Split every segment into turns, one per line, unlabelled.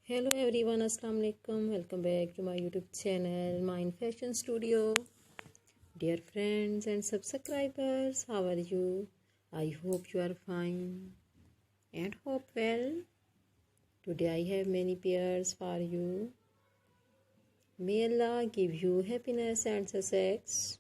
Hello everyone, Assalamu alaikum. Welcome back to my YouTube channel, Mind Fashion Studio. Dear friends and subscribers, how are you? I hope you are fine and hope well. Today I have many pairs for you. May Allah give you happiness and success.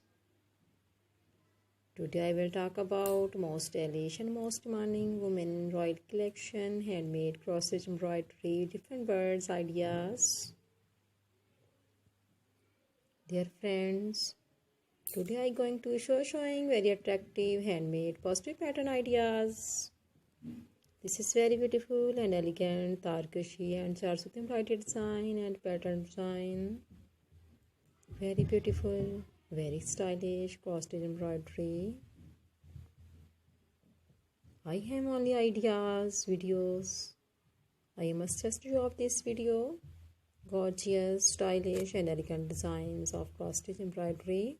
Today I will talk about most stylish and most demanding women embroidery collection, handmade cross-stitch embroidery, different birds, ideas. Dear friends, today I going to showing very attractive handmade positive pattern ideas. This is very beautiful and elegant Tarkashi and Charsuti embroidery design and pattern design. Very beautiful, very stylish cross-stitch embroidery. I have only ideas, videos. I must just show off this video. Gorgeous, stylish and elegant designs of cross-stitch embroidery.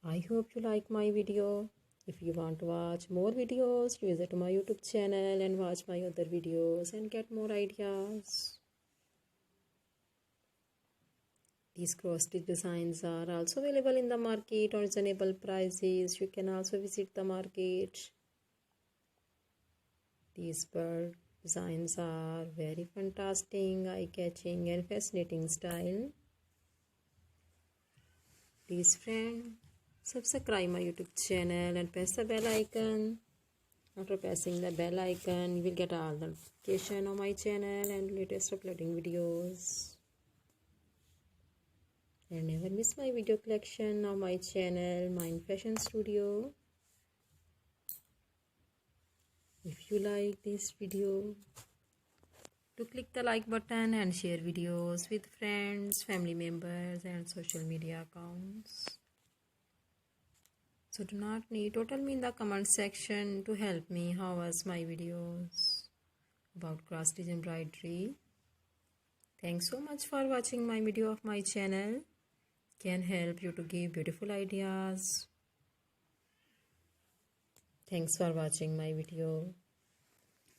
I hope you like my video. If you want to watch more videos, visit my YouTube channel and watch my other videos and get more ideas. These cross-stitch designs are also available in the market on reasonable prices. You can also visit the market. These bird designs are very fantastic, eye-catching and fascinating style. Please friend, subscribe my YouTube channel and press the bell icon. After pressing the bell icon, you will get all the notification on my channel and latest uploading videos. And never miss my video collection on my channel, Mind Fashion Studio. If you like this video, to click the like button and share videos with friends, family members and social media accounts. So do not need to tell me in the comment section to help me how was my videos about cross-stitch embroidery. Thanks so much for watching my video of my channel. Can help you to give beautiful ideas. Thanks for watching my video.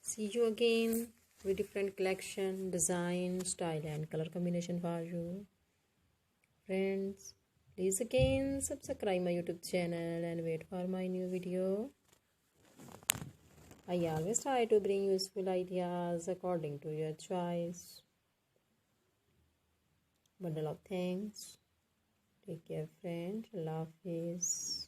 See you again with different collection, design, style and color combination for you. Friends, please again subscribe my YouTube channel and wait for my new video. I always try to bring useful ideas according to your choice. Bundle of thanks. Take care friend. Allah Hafiz.